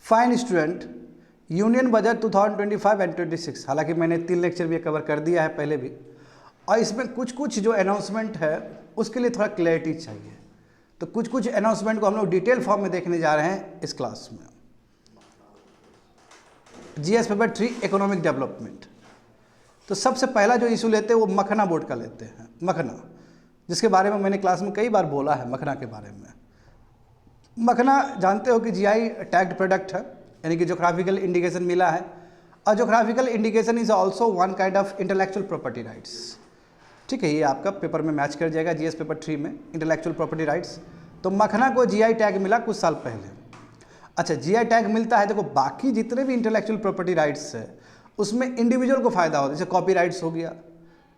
Fine student, union budget 2025 and 26, हालांकि मैंने 3 lecture भी कवर कर दिया है पहले भी, और इसमें कुछ कुछ जो अनाउंसमेंट है उसके लिए थोड़ा क्लैरिटी चाहिए। तो कुछ कुछ अनाउंसमेंट को हम लोग डिटेल फॉर्म में देखने जा रहे हैं इस क्लास में। GS paper 3 economic development. तो सबसे पहला जो इशू लेते हैं वो मखना बोर्ड का लेते हैं। मखना, जिसके बारे में मैंने क्लास में कई बार बोला है। मखना के बारे में, मखना जानते हो कि जीआई टैग्ड प्रोडक्ट है, यानी कि जोग्राफिकल इंडिकेशन मिला है। और geographical indication is also one kind of intellectual property rights. ठीक है, ये आपका पेपर में मैच कर जाएगा जीएस पेपर 3 में, इंटेलेक्चुअल प्रॉपर्टी राइट्स। तो मखना को जीआई टैग मिला कुछ साल पहले। अच्छा, जीआई टैग मिलता है, देखो बाकी जितने भी इंटेलेक्चुअल प्रॉपर्टी राइट्स है उसमें इंडिविजुअल को फ़ायदा होता है। जैसे कॉपी राइट्स हो गया,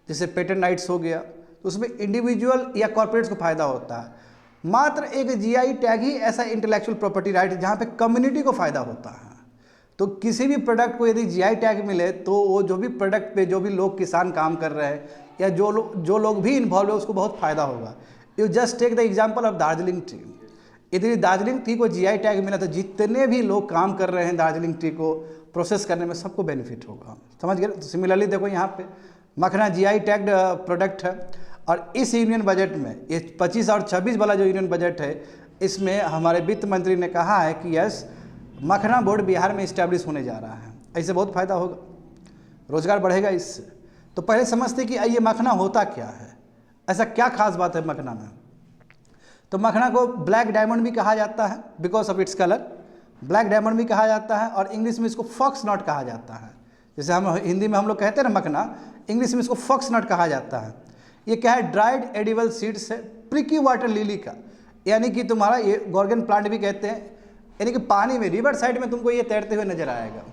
जैसे पेटेंट राइट्स हो गया, तो उसमें इंडिविजुअल या कॉर्पोरेट्स को फ़ायदा होता है। मात्र एक जीआई टैग ही ऐसा इंटेलेक्चुअल प्रॉपर्टी राइट है जहाँ पे कम्युनिटी को फ़ायदा होता है। तो किसी भी प्रोडक्ट को यदि जीआई टैग मिले तो वो जो भी प्रोडक्ट पे जो भी लोग किसान काम कर रहे हैं या जो लोग भी इन्वॉल्व है उसको बहुत फ़ायदा होगा। You just take the example of Darjeeling tree. यदि दार्जिलिंग ट्री को जीआई टैग मिला तो जितने भी लोग काम कर रहे हैं दार्जिलिंग ट्री को प्रोसेस करने में सबको बेनिफिट होगा। समझ गए? तो सिमिलरली देखो यहाँ पे मखना जीआई टैग्ड प्रोडक्ट है। और इस यूनियन बजट में, ये 25 और 26 वाला जो यूनियन बजट है, इसमें हमारे वित्त मंत्री ने कहा है कि यस, मखना बोर्ड बिहार में इस्टेब्लिश होने जा रहा है। इससे बहुत फ़ायदा होगा, रोजगार बढ़ेगा इससे। तो पहले समझते कि ये मखना होता क्या है, ऐसा क्या खास बात है मखना में। तो मखना को ब्लैक डायमंड भी कहा जाता है because of its colour. Black diamond भी कहा जाता है और इंग्लिश में इसको फॉक्स नट कहा जाता है। जैसे हम हिंदी में हम लोग कहते हैं ना मखना, इंग्लिश में इसको फॉक्स नट कहा जाता है। ये क्या है? ड्राइड एडिबल सीड्स है प्रिकी वाटर लिली का, यानी कि तुम्हारा ये गॉर्गन प्लांट भी कहते हैं। यानी कि पानी में, रिवर साइड में तुमको ये तैरते हुए नजर आएगा।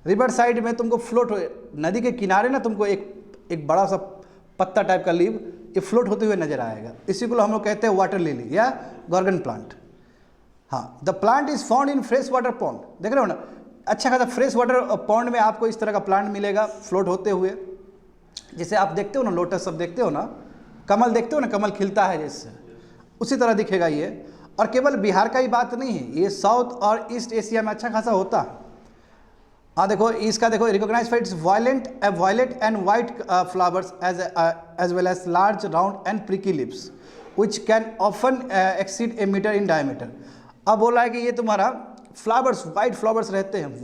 रिवर साइड में तुमको फ्लोट हो, नदी के किनारे ना तुमको एक बड़ा सा पत्ता टाइप का लीव ये फ्लोट होते हुए नजर आएगा। इसी को हम लोग कहते हैं वाटर लिली या गॉर्गन प्लांट। हाँ, the plant is found in fresh water pond. देख रहे हो ना, अच्छा खासा फ्रेश वाटर पॉन्ड में आपको इस तरह का प्लांट मिलेगा फ्लोट होते हुए। जैसे आप देखते हो ना लोटस, सब देखते हो ना, कमल देखते हो ना, कमल खिलता है जैसे, उसी तरह दिखेगा ये। और केवल बिहार का ही बात नहीं है, ये साउथ और ईस्ट एशिया में अच्छा खासा होता है। हाँ देखो इसका, देखो recognise for its violet and white flowers as well as large round and prickly lips which can often exceed a metre in diameter. अब बोला है कि ये तुम्हारा फ्लावर्स, वाइट फ्लावर्स रहते हैं,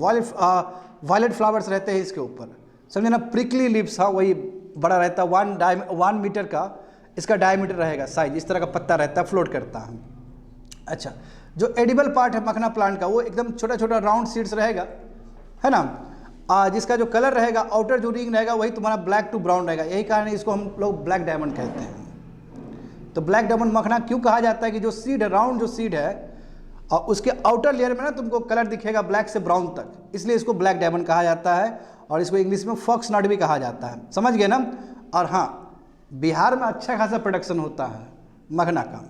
वायलेट फ्लावर्स रहते हैं इसके ऊपर, समझे ना। प्रिकली लिप्स, हाँ वही बड़ा रहता है, 1 मीटर का इसका डायमीटर रहेगा साइज, इस तरह का पत्ता रहता है, फ्लोट करता है। अच्छा, जो एडिबल पार्ट है मखना प्लांट का वो एकदम छोटा छोटा राउंड सीड्स रहेगा, है ना। जिसका जो कलर रहेगा, आउटर जो रिंग रहेगा वही तुम्हारा ब्लैक टू ब्राउन रहेगा। यही कारण है इसको हम लोग ब्लैक डायमंड कहते हैं। तो ब्लैक डायमंड मखना क्यों कहा जाता है कि जो सीड है, राउंड जो सीड है, और उसके आउटर लेयर में ना तुमको कलर दिखेगा ब्लैक से ब्राउन तक, इसलिए इसको ब्लैक डायमंड कहा जाता है। और इसको इंग्लिश में फॉक्स नट भी कहा जाता है, समझ गए ना। और हाँ, बिहार में अच्छा खासा प्रोडक्शन होता है मखना का,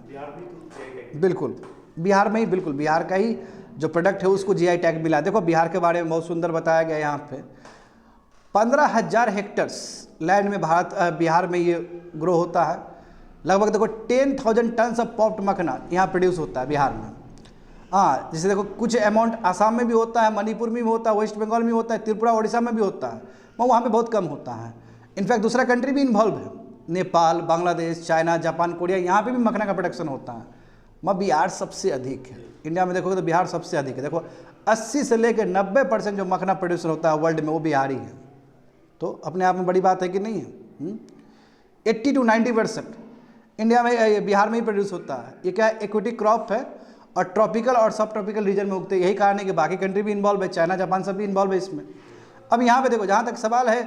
बिल्कुल बिहार में ही, बिल्कुल बिहार का ही जो प्रोडक्ट है उसको जीआई टैग मिला। देखो बिहार के बारे में बहुत सुंदर बताया गया यहाँ पे। 15,000 हेक्टर्स लैंड में बिहार में ये ग्रो होता है। लगभग देखो 10,000 टन्स ऑफ पॉप्ड मखना यहाँ प्रोड्यूस होता है बिहार में। हाँ, जैसे देखो कुछ अमाउंट आसाम में भी होता है, मणिपुर में भी होता है, वेस्ट बंगाल में होता है, त्रिपुरा उड़ीसा में भी होता है, मगर वहाँ पे बहुत कम होता है। इनफैक्ट दूसरा कंट्री भी इन्वॉल्व है, Nepal, Bangladesh, China, Japan, Korea, यहाँ पे भी मखना का प्रोडक्शन होता है। मगर बिहार सबसे अधिक है। इंडिया में देखोगे तो बिहार सबसे अधिक है। देखो 80 से लेकर 90% जो मखना प्रोड्यूसर होता है वर्ल्ड में वो बिहारी है। तो अपने आप में बड़ी बात है कि नहीं है। 80 to 90% इंडिया में, बिहार में ही प्रोड्यूस होता है। ये क्या है? इक्विटी क्रॉप है और ट्रॉपिकल और सब ट्रॉपिकल रीजन में उगते हैं। यही कारण है कि बाकी कंट्री भी इन्वॉल्व है, चाइना, जापान सब भी इन्वॉल्व है इसमें। अब यहाँ पे देखो, जहाँ तक सवाल है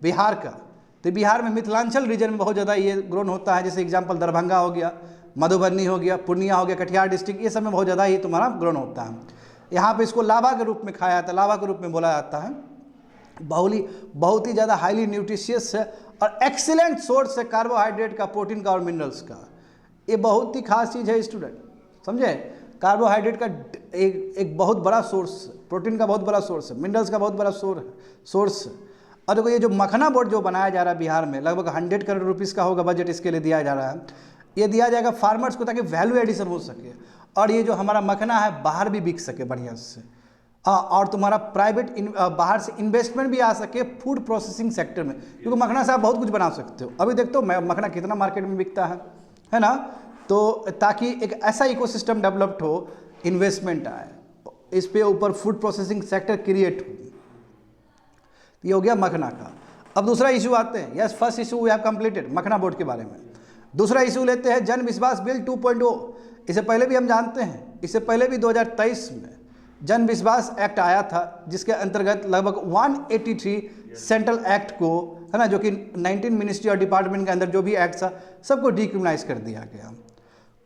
बिहार का, तो बिहार में मिथिलांचल रीजन में बहुत ज़्यादा ये ग्रोन होता है। जैसे एग्जांपल दरभंगा हो गया, मधुबनी हो गया, पूर्णिया हो गया, कटिहार डिस्ट्रिक्ट, ये सब में बहुत ज़्यादा ही तुम्हारा ग्रोन होता है। यहाँ पे इसको लावा के रूप में खाया जाता है, लावा के रूप में बोला जाता है। बहुत ही ज़्यादा हाईली न्यूट्रिशियस है और एक्सीलेंट सोर्स है कार्बोहाइड्रेट का, प्रोटीन का और मिनरल्स का। ये बहुत ही खास चीज़ है स्टूडेंट, समझे। कार्बोहाइड्रेट का एक बहुत बड़ा सोर्स, प्रोटीन का बहुत बड़ा सोर्स है, मिनरल्स का बहुत बड़ा सोर्स है। और देखो ये जो मखना बोर्ड जो बनाया जा रहा है बिहार में, लगभग 100 करोड़ रुपीज़ का होगा बजट इसके लिए दिया जा रहा है। ये दिया जाएगा फार्मर्स को ताकि वैल्यू एडिशन हो सके और ये जो हमारा मखना है बाहर भी बिक सके बढ़िया से। और तुम्हारा प्राइवेट बाहर से इन्वेस्टमेंट भी आ सके फूड प्रोसेसिंग सेक्टर में, क्योंकि मखना से आप बहुत कुछ बना सकते हो। अभी देखते हो मखना कितना मार्केट में बिकता है ना। तो ताकि एक ऐसा इकोसिस्टम डेवलप्ड हो, इन्वेस्टमेंट आए, इस पे ऊपर फूड प्रोसेसिंग सेक्टर क्रिएट हो। ये हो गया मखना का। अब दूसरा इशू आते हैं। Yes, first issue we have completed Makhana board के बारे में। दूसरा इशू लेते हैं जन विश्वास बिल 2.0। इससे पहले भी हम जानते हैं, इससे पहले भी 2023 में जन विश्वास एक्ट आया था, जिसके अंतर्गत लगभग 183 सेंट्रल एक्ट को, है ना, जो कि 19 मिनिस्ट्री और डिपार्टमेंट के अंदर जो भी एक्ट था सबको डिक्रिमिनलाइज कर दिया गया।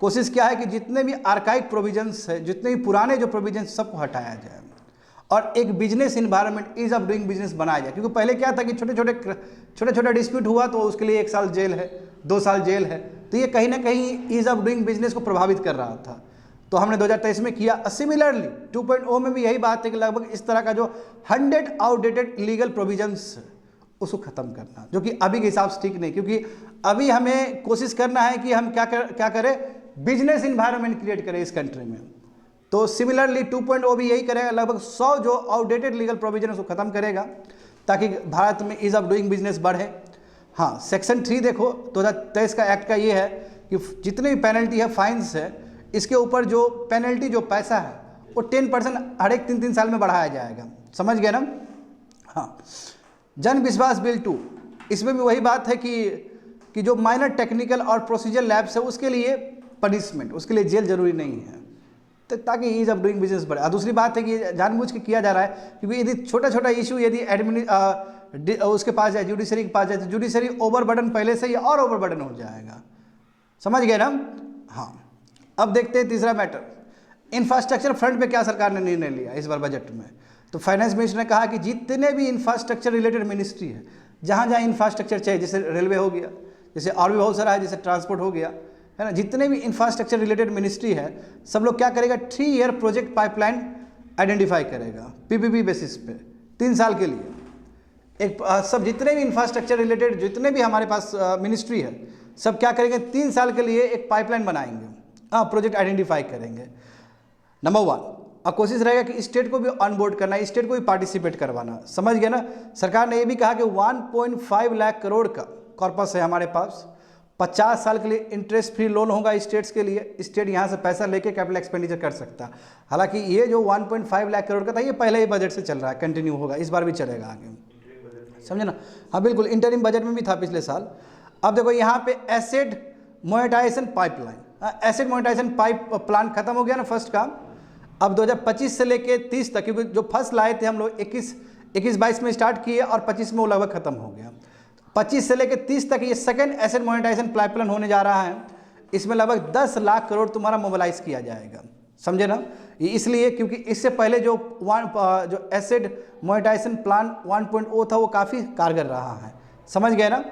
कोशिश क्या है कि जितने भी आर्काइक प्रोविजंस है, जितने भी पुराने जो प्रोविजंस, सबको हटाया जाए और एक business environment, ease of doing business बनाया जाए। क्योंकि पहले क्या था कि छोटे छोटे डिस्प्यूट हुआ तो उसके लिए 1 साल जेल है, 2 साल जेल है, तो ये कहीं ना कहीं ईज ऑफ डूइंग बिजनेस को प्रभावित कर रहा था। तो हमने 2023 में किया। सिमिलरली 2.0 में भी यही बात है कि लगभग इस तरह का जो 100 आउटडेटेड लीगल प्रोविजंस उसको ख़त्म करना, जो कि अभी के हिसाब से ठीक नहीं, क्योंकि अभी हमें कोशिश करना है कि हम क्या करें, बिजनेस इन्वायरमेंट क्रिएट करें इस कंट्री में। तो सिमिलरली 2.0 भी यही करेगा, लगभग 100 जो आउटडेटेड लीगल प्रोविजन उसको ख़त्म करेगा ताकि भारत में ईज ऑफ डूइंग बिजनेस बढ़े। हाँ, सेक्शन 3 देखो 2023 का एक्ट का ये है कि जितनी भी पेनल्टी है, फाइन्स है, इसके ऊपर जो पेनल्टी, जो पैसा है, वो 10% हर एक 3-3 साल में बढ़ाया जाएगा। समझ गए ना। हाँ, जन विश्वास बिल 2, इसमें भी वही बात है कि जो माइनर टेक्निकल और प्रोसीजर लैब्स है उसके लिए पनिशमेंट, उसके लिए जेल जरूरी नहीं है, तो ताकि ईज ऑफ डूइंग बिजनेस बढ़े। और दूसरी बात है कि जानबूझ के किया जा रहा है, क्योंकि यदि छोटा छोटा इशू यदि उसके पास जाए, जुडिशरी के पास जाए, तो जुडिशरी ओवरबर्डन पहले से ही और ओवरबर्डन हो जाएगा। समझ गए ना। हाँ, अब देखते हैं तीसरा मैटर, इंफ्रास्ट्रक्चर फ्रंट पे क्या सरकार ने निर्णय लिया इस बार बजट में। तो फाइनेंस मिनिस्टर ने कहा कि जितने भी इंफ्रास्ट्रक्चर रिलेटेड मिनिस्ट्री है, जहाँ जहाँ इंफ्रास्ट्रक्चर चाहिए, जैसे रेलवे हो गया, जैसे और भी बहुत सारा है, जैसे ट्रांसपोर्ट हो गया, है ना, जितने भी इंफ्रास्ट्रक्चर रिलेटेड मिनिस्ट्री है, सब लोग क्या करेगा, 3 ईयर प्रोजेक्ट पाइपलाइन आइडेंटिफाई करेगा पीपीपी बेसिस पे 3 साल के लिए। एक सब जितने भी इंफ्रास्ट्रक्चर रिलेटेड जितने भी हमारे पास मिनिस्ट्री है, सब क्या करेंगे, 3 साल के लिए एक पाइपलाइन बनाएंगे, प्रोजेक्ट आइडेंटिफाई करेंगे। नंबर 1, अब कोशिश रहेगा कि स्टेट को भी ऑनबोर्ड करना, स्टेट को भी पार्टिसिपेट करवाना। समझ गए ना। सरकार ने ये भी कहा कि 1.5 लाख करोड़ का कॉर्पस है हमारे पास, 50 साल के लिए इंटरेस्ट फ्री लोन होगा स्टेट्स के लिए, स्टेट यहाँ से पैसा लेके कैपिटल एक्सपेंडिचर कर सकता है। हालांकि ये जो 1.5 लाख करोड़ का था, ये पहले ही बजट से चल रहा है, कंटिन्यू होगा, इस बार भी चलेगा आगे। समझे ना। हाँ बिल्कुल, इंटरिम बजट में भी था पिछले साल। अब देखो यहाँ पे asset monetisation pipeline, asset monetisation pipe plan खत्म हो गया ना फर्स्ट काम। अब 2025 से लेके 30 तक, क्योंकि जो फर्स्ट लाए थे हम लोग 21-22 में स्टार्ट किए और 25 में वो लगभग खत्म हो गया। 25 से लेके 30 तक ये सेकंड एसेट मोनेटाइजेशन पाइपलाइन होने जा रहा है। इसमें लगभग 10 लाख करोड़ तुम्हारा मोबिलाइज किया जाएगा। समझे ना। ये इसलिए क्योंकि इससे पहले जो एसेट मोनेटाइजेशन प्लान 1.0 था वो काफ़ी कारगर रहा है। समझ गए ना।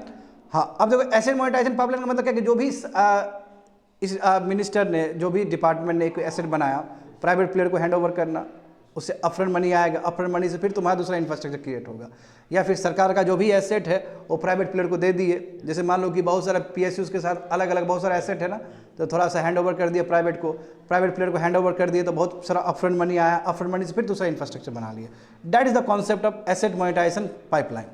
हाँ, अब देखो एसेट मोनेटाइजेशन पाइपलाइन का मतलब क्या कि जो भी इस मिनिस्टर ने, जो भी डिपार्टमेंट ने एक एसेट बनाया, प्राइवेट प्लेयर को हैंड ओवर करना, उससे अपफ्रंट मनी आएगा, अपफ्रंट मनी से फिर तुम्हारा दूसरा इंफ्रास्ट्रक्चर क्रिएट होगा, या फिर सरकार का जो भी एसेट है वो प्राइवेट प्लेयर को दे दिए। जैसे मान लो कि बहुत सारा PSUs के साथ अलग अलग बहुत सारा एसेट है ना, तो थोड़ा सा हैंड ओवर कर दिया प्राइवेट को, प्राइवेट प्लेयर को हैंड ओवर कर दिए, तो बहुत सारा अपफ्रंट मनी आया, अपफ्रंट मनी से फिर दूसरा इंफ्रास्ट्रक्चर बना लिया। That is the concept of asset monetisation pipeline.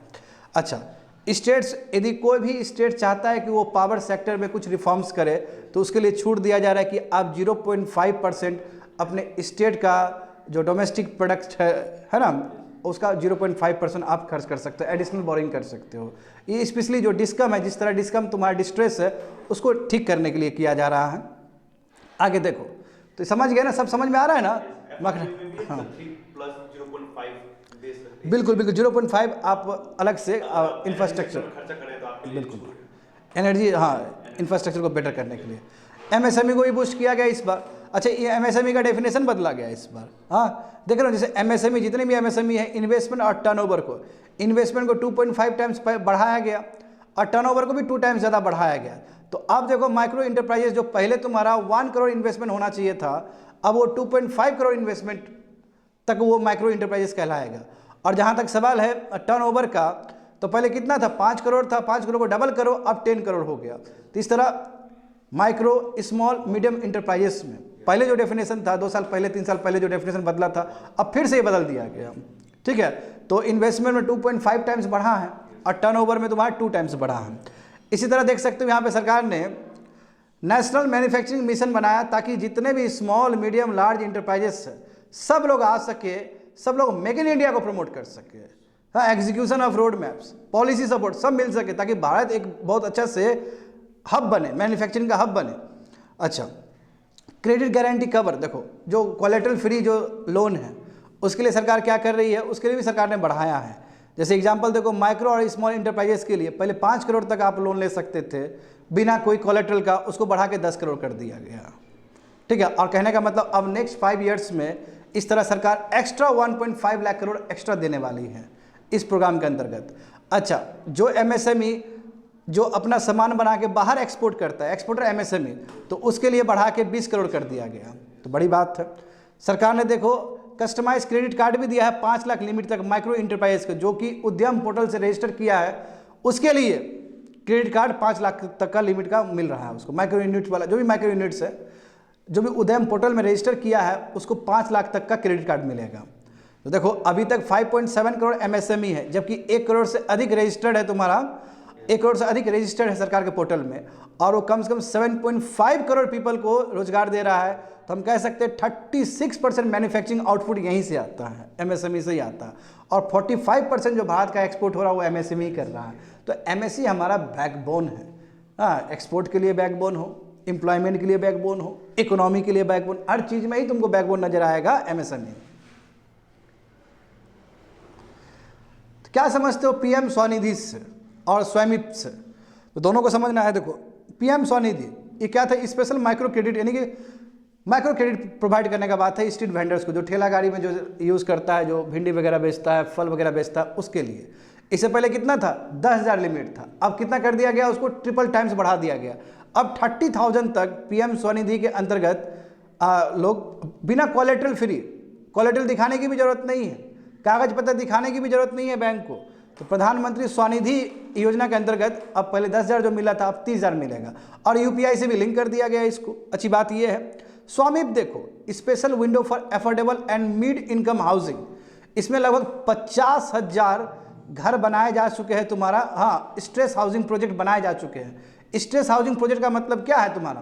अच्छा, स्टेट्स, यदि कोई भी स्टेट चाहता है कि वो पावर सेक्टर में कुछ रिफॉर्म्स करे, तो उसके लिए छूट दिया जा रहा है कि आप 0.5% अपने स्टेट का जो डोमेस्टिक प्रोडक्ट है ना, उसका 0.5% आप खर्च कर सकते हो, एडिशनल बोरिंग कर सकते हो। ये स्पेशली जो डिस्कम है, जिस तरह डिस्कम तुम्हारा डिस्ट्रेस है उसको ठीक करने के लिए किया जा रहा है। आगे देखो, तो समझ गए ना, सब समझ में आ रहा है ना। हाँ बिल्कुल बिल्कुल, 0.5 आप अलग से इंफ्रास्ट्रक्चर, बिल्कुल एनर्जी, हाँ इंफ्रास्ट्रक्चर को बेटर करने के लिए। MSME को भी बूस्ट किया गया इस बार। अच्छा, ये MSME का डेफिनेशन बदला गया इस बार। हाँ देख रहे हो, जैसे MSME, जितने भी MSME है, इन्वेस्टमेंट और टर्नओवर को, इन्वेस्टमेंट को 2.5 टाइम्स बढ़ाया गया और टर्नओवर को भी 2 टाइम्स ज़्यादा बढ़ाया गया। तो अब देखो, माइक्रो इंटरप्राइजेस जो पहले तुम्हारा 1 करोड़ इन्वेस्टमेंट होना चाहिए था, अब वो 2.5 करोड़ इन्वेस्टमेंट तक वो माइक्रो इंटरप्राइजेस कहलाएगा। और जहाँ तक सवाल है टर्नओवर का, तो पहले कितना था, 5 करोड़ था, 5 करोड़ को डबल करो, अब 10 करोड़ हो गया। तो इस तरह माइक्रो, स्मॉल, मीडियम इंटरप्राइजेस में पहले जो डेफिनेशन था 2 साल पहले 3 साल पहले जो डेफिनेशन बदला था, अब फिर से ये बदल दिया गया। ठीक है, तो इन्वेस्टमेंट में 2.5 टाइम्स बढ़ा है और टर्नओवर में तुम्हारा 2 टाइम्स बढ़ा है। इसी तरह देख सकते हो यहाँ पे सरकार ने नेशनल मैन्युफैक्चरिंग मिशन बनाया ताकि जितने भी स्मॉल मीडियम लार्ज इंटरप्राइजेस सब लोग आ सके, सब लोग मेक इन इंडिया को प्रमोट कर सके। हाँ, execution of road maps, policy support सब मिल सके ताकि भारत एक बहुत अच्छा से हब बने, मैन्युफैक्चरिंग का हब बने। अच्छा, क्रेडिट गारंटी कवर, देखो जो कोलेटरल फ्री जो लोन है उसके लिए सरकार क्या कर रही है, उसके लिए भी सरकार ने बढ़ाया है। जैसे एग्जांपल देखो, माइक्रो और स्मॉल इंटरप्राइजेस के लिए पहले 5 करोड़ तक आप लोन ले सकते थे बिना कोई कोलेटरल का, उसको बढ़ा के 10 करोड़ कर दिया गया। ठीक है, और कहने का मतलब अब नेक्स्ट 5 ईयर्स में इस तरह सरकार एक्स्ट्रा 1.5 लाख करोड़ एक्स्ट्रा देने वाली है इस प्रोग्राम के अंतर्गत। अच्छा, जो एमएसएमई जो अपना सामान बना के बाहर एक्सपोर्ट करता है, एक्सपोर्टर एमएसएमई, तो उसके लिए बढ़ा के 20 करोड़ कर दिया गया, तो बड़ी बात है। सरकार ने देखो कस्टमाइज क्रेडिट कार्ड भी दिया है 5 लाख लिमिट तक माइक्रो इंटरप्राइज को, जो कि उद्यम पोर्टल से रजिस्टर किया है उसके लिए क्रेडिट कार्ड 5 लाख तक का लिमिट का मिल रहा है उसको। माइक्रो यूनिट्स वाला जो भी माइक्रो यूनिट्स है, जो भी उद्यम पोर्टल में रजिस्टर किया है उसको 5 लाख तक का क्रेडिट कार्ड मिलेगा। तो देखो अभी तक 5.7 करोड़ एमएसएमई है, जबकि 1 करोड़ से अधिक रजिस्टर्ड है, तुम्हारा 1 करोड़ से अधिक रजिस्टर्ड है सरकार के पोर्टल में, और वो कम से कम 7.5 करोड़ पीपल को रोजगार दे रहा है। तो हम कह सकते हैं 36% मैन्युफैक्चरिंग आउटपुट यहीं से आता है, एमएसएमई से ही आता है, और 45% जो भारत का एक्सपोर्ट हो रहा है वो एमएसएमई कर रहा है। तो एमएसई हमारा बैकबोन है। हाँ, एक्सपोर्ट के लिए बैकबोन हो, एम्प्लॉयमेंट के लिए बैकबोन हो, इकोनॉमी के लिए बैकबोन, हर चीज़ में ही तुमको बैकबोन नजर आएगा एमएसएमई। तो क्या समझते हो पीएम स्वनिधि से और स्वमित से? तो दोनों को समझना है। देखो पीएम स्वनिधि ये क्या था, स्पेशल माइक्रो क्रेडिट, यानी कि माइक्रो क्रेडिट प्रोवाइड करने का बात है स्ट्रीट वेंडर्स को, जो ठेला गाड़ी में जो यूज़ करता है, जो भिंडी वगैरह बेचता है, फल वगैरह बेचता है, उसके लिए। इससे पहले कितना था, 10,000 लिमिट था, अब कितना कर दिया गया, उसको ट्रिपल टाइम्स बढ़ा दिया गया। अब 30,000 तक पीएम स्वनिधि के अंतर्गत लोग बिना कोलेटरल फ्री, कोलेटरल दिखाने की भी जरूरत नहीं है, कागज पत्र दिखाने की भी जरूरत नहीं है बैंक को। तो प्रधानमंत्री स्वनिधि योजना के अंतर्गत अब पहले 10,000 जो मिला था अब 30,000 मिलेगा, और यूपीआई से भी लिंक कर दिया गया इसको। अच्छी बात यह है। स्वामित्व देखो, special window for affordable and mid income housing, इसमें लगभग 50,000 घर बनाए जा चुके हैं तुम्हारा। हाँ, स्ट्रेस हाउसिंग प्रोजेक्ट बनाए जा चुके हैं। स्ट्रेस हाउसिंग प्रोजेक्ट का मतलब क्या है तुम्हारा,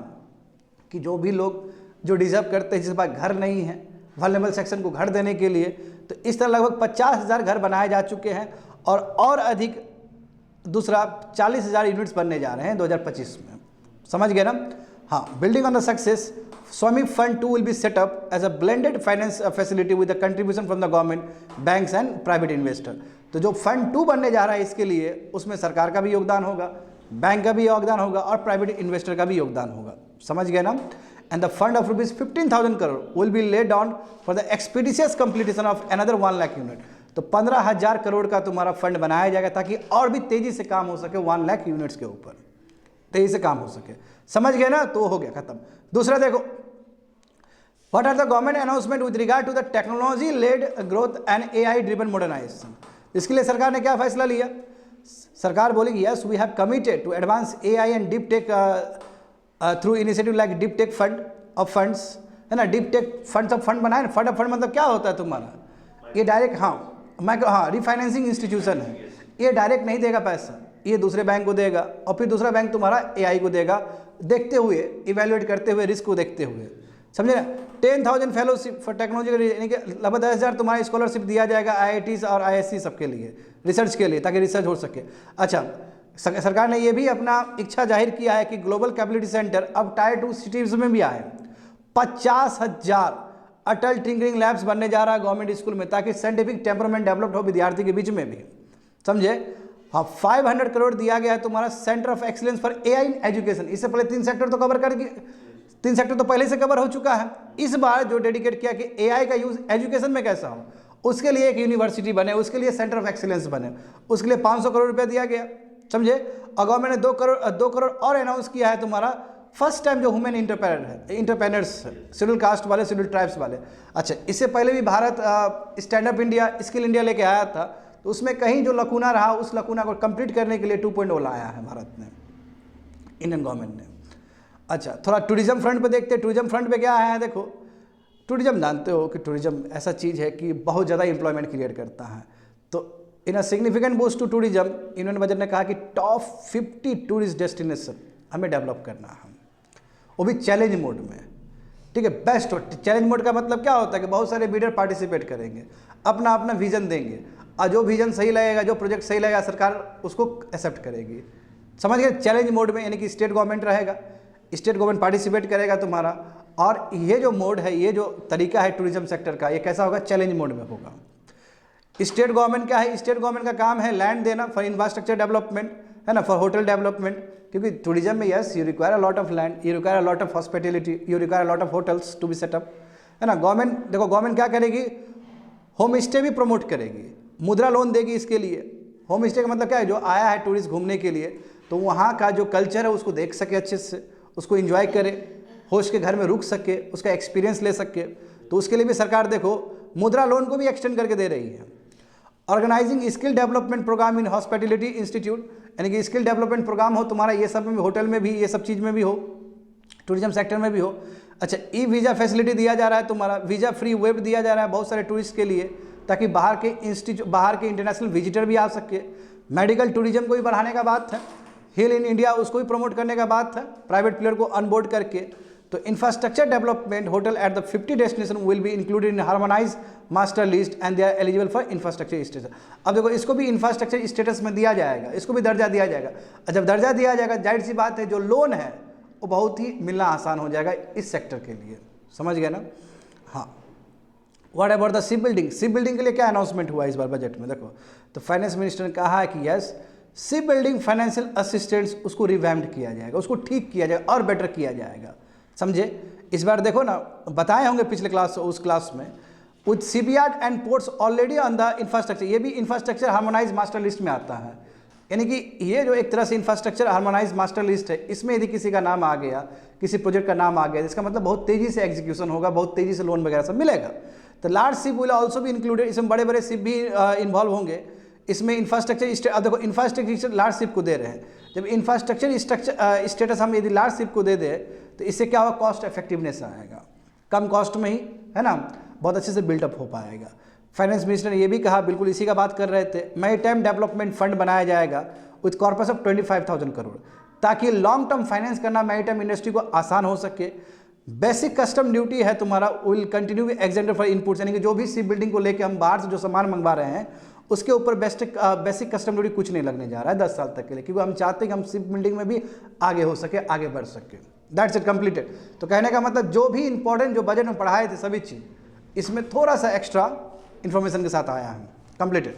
कि जो भी लोग जो डिजर्व करते हैं, जिसके पास घर नहीं है, वल्नरेबल सेक्शन को घर देने के लिए, तो इस तरह लगभग 50,000 घर बनाए जा चुके हैं, और अधिक दूसरा 40,000 यूनिट्स बनने जा रहे हैं 2025 में। समझ गए ना? हाँ, building on the success, Swami Fund 2 will be set up as a blended finance facility with a contribution from the government, banks and private investor। तो जो फंड 2 बनने जा रहा है इसके लिए, उसमें सरकार का भी योगदान होगा, बैंक का भी योगदान होगा, और प्राइवेट इन्वेस्टर का भी योगदान होगा। समझ गए ना? And the fund of rupees 15,000 crore will be laid down for the expeditious completion of another 1 lakh unit. तो 15,000 करोड़ का तुम्हारा फंड बनाया जाएगा ताकि और भी तेजी से काम हो सके 1 लाख यूनिट्स के ऊपर, तेजी से काम हो सके। समझ गए ना? तो हो गया खत्म। दूसरा देखो, what are the government announcement with regard to the technology led growth and AI driven modernisation. इसके लिए सरकार ने क्या फैसला लिया? सरकार बोली yes we have committed to advance AI and deep tech through initiative like deep tech fund of funds, है ना? Deep tech funds of fund बनाए। फंड ऑफ फंड मतलब क्या होता है तुम्हारा, ये डायरेक्ट, हाँ रिफाइनेंसिंग इंस्टीट्यूशन है, ये डायरेक्ट नहीं देगा पैसा, ये दूसरे बैंक को देगा, और फिर दूसरा बैंक तुम्हारा एआई को देगा, देखते हुए, इवेल्युएट करते हुए, रिस्क को देखते हुए। समझे ना? 10,000 फेलोशिप फॉर टेक्नोलॉजी, यानी कि लगभग 10,000 तुम्हारा स्कॉलरशिप दिया जाएगा आईआईटीज और आईएससी सबके लिए, रिसर्च के लिए, ताकि रिसर्च हो सके। अच्छा, सरकार ने यह भी अपना इच्छा जाहिर किया है कि ग्लोबल कैपेबिलिटी सेंटर अब टायर 2 सिटीज में भी आए। 50,000 अटल टिंकरिंग लैब्स बनने जा रहा है गवर्नमेंट स्कूल में, ताकि साइंटिफिक टेम्परामेंट डेवलप्ड हो विद्यार्थी के बीच में भी। समझे? हाँ, 500 करोड़ दिया गया है तुम्हारा centre of excellence for AI in education. इससे पहले 3 सेक्टर तो कवर कर, 3 सेक्टर तो पहले से कवर हो चुका है। इस बार जो डेडिकेट किया कि एआई का यूज एजुकेशन में कैसा हो, उसके लिए एक यूनिवर्सिटी बने, उसके लिए सेंटर ऑफ एक्सीलेंस बने, उसके लिए 500 करोड़ रुपया दिया गया। समझे? और गवर्नमेंट ने 2 करोड़ और अनाउंस किया है तुम्हारा, फर्स्ट टाइम जो वुमेन इंटरप्रेन्योर्स, शेड्यूल कास्ट वाले, शेड्यूल ट्राइब्स वाले। अच्छा, इससे पहले भी Bharat stand up India, skill India लेके आया था, तो उसमें कहीं जो लकूना रहा, उस लकूना को कंप्लीट करने के लिए 2.0 लाया है भारत ने, इंडियन गवर्नमेंट ने। अच्छा, थोड़ा टूरिज्म फ्रंट पे देखते हैं। टूरिज्म फ्रंट पे क्या आया है, देखो टूरिज्म जानते हो कि टूरिज्म ऐसा चीज़ है कि बहुत ज़्यादा एम्प्लॉयमेंट क्रिएट करता है। तो in a significant boost to tourism, union budget ने कहा कि टॉप 50 टूरिस्ट डेस्टिनेशन हमें डेवलप करना है, वो भी चैलेंज मोड में। ठीक है, बेस्ट चैलेंज मोड का मतलब क्या होता है कि बहुत सारे बिडर पार्टिसिपेट करेंगे, अपना अपना विजन देंगे, और जो विजन सही लगेगा, जो प्रोजेक्ट सही लगेगा, सरकार उसको एक्सेप्ट करेगी। समझ गए, चैलेंज मोड में, यानी कि स्टेट गवर्नमेंट रहेगा, स्टेट गवर्नमेंट पार्टिसिपेट करेगा तुम्हारा, और ये जो मोड है, ये जो तरीका है टूरिज्म सेक्टर का, ये कैसा होगा, चैलेंज मोड में होगा। स्टेट गवर्नमेंट क्या है, स्टेट गवर्नमेंट का काम है लैंड देना फॉर इंफ्रास्ट्रक्चर डेवलपमेंट, है ना, फॉर होटल डेवलपमेंट, क्योंकि टूरिज्म में yes you require a lot of land, you require a lot of hospitality, you require a lot of hotels to be set up, है ना। गवर्नमेंट देखो, government क्या करेगी, home stay भी प्रमोट करेगी, मुद्रा लोन देगी इसके लिए। होम स्टे का मतलब क्या है, जो आया है टूरिस्ट घूमने के लिए, तो वहाँ का जो कल्चर है उसको देख सके अच्छे से, उसको एंजॉय करे, होस्ट के घर में रुक सके, उसका एक्सपीरियंस ले सके। तो उसके लिए भी सरकार देखो मुद्रा लोन को भी एक्सटेंड करके दे रही है। Organising skill development programme in hospitality institute, यानी कि स्किल डेवलपमेंट प्रोग्राम हो तुम्हारा, ये सब में, होटल में भी, ये सब चीज़ में भी हो, टूरिज्म सेक्टर में भी हो। अच्छा, ई वीज़ा फैसिलिटी दिया जा रहा है तुम्हारा, वीज़ा फ्री वेब दिया जा रहा है बहुत सारे टूरिस्ट के लिए, ताकि बाहर के इंटरनेशनल विजिटर भी आ सके। मेडिकल टूरिज्म को भी बढ़ाने का बात है, हिल इन इंडिया उसको भी प्रमोट करने का बात है, प्राइवेट प्लेयर को अनबोर्ड करके। तो infrastructure development hotel at the 50 destination will be included in harmonise master list and they are eligible for infrastructure status. अब देखो, इसको भी इंफ्रास्ट्रक्चर स्टेटस में दिया जाएगा, इसको भी दर्जा दिया जाएगा। और जब दर्जा दिया जाएगा, जाहिर सी बात है जो लोन है वो बहुत ही मिलना आसान हो जाएगा इस सेक्टर के लिए। समझ गए ना। हाँ, what about the ship building, ship building के लिए क्या अनाउंसमेंट हुआ इस बार बजट में, देखो तो फाइनेंस मिनिस्टर ने कहा है कि yes, ship building financial assistance उसको रिवैम्ड किया जाएगा, उसको ठीक किया जाएगा और बेटर किया जाएगा। समझे, इस बार देखो ना, बताए होंगे पिछले क्लास, उस क्लास में, with shipyard and ports already on the infrastructure, ये भी इंफ्रास्ट्रक्चर हार्मोनाइज मास्टर लिस्ट में आता है। यानी कि ये जो एक तरह से इंफ्रास्ट्रक्चर हार्मोनाइज मास्टर लिस्ट है, इसमें यदि किसी का नाम आ गया, किसी प्रोजेक्ट का नाम आ गया, इसका मतलब बहुत तेजी से एग्जीक्यूशन होगा, बहुत तेजी से लोन वगैरह सब मिलेगा। तो लार्ज शिप विल ऑल्सो भी इंक्लूडेड, इसमें बड़े बड़े शिप भी इन्वॉल्व होंगे इसमें। इंफ्रास्ट्रक्चर, अब देखो इंफ्रास्ट्रक्चर लार्ज शिप को दे रहे हैं, जब इंफ्रास्ट्रक्चर स्टेटस हम यदि लार्ज शिप को दे दें तो इससे क्या होगा, कॉस्ट इफेक्टिवनेस आएगा, कम कॉस्ट में ही, है ना, बहुत अच्छे से बिल्डअप हो पाएगा। फाइनेंस मिनिस्टर ने ये भी कहा, बिल्कुल इसी का बात कर रहे थे, मैरीटाइम डेवलपमेंट फंड बनाया जाएगा विथ कॉर्पस ऑफ 25,000 करोड़, ताकि लॉन्ग टर्म फाइनेंस करना मैरीटाइम इंडस्ट्री को आसान हो सके। बेसिक कस्टम ड्यूटी है तुम्हारा, विल कंटिन्यू एग्जेंडर फॉर इनपुट्स, यानी कि जो भी शिप बिल्डिंग को लेकर हम बाहर से जो सामान मंगवा रहे हैं उसके ऊपर बेसिक कस्टम ड्यूटी कुछ नहीं लगने जा रहा है 10 साल तक के लिए, क्योंकि हम चाहते हैं कि हम शिप बिल्डिंग में भी आगे हो सके, आगे बढ़ सके। That's it, completed. तो कहने का मतलब जो भी इंपॉर्टेंट जो बजट में पढ़ाए थे सभी चीज़, इसमें थोड़ा सा एक्स्ट्रा इन्फॉर्मेशन के साथ आया है, कंप्लीटेड।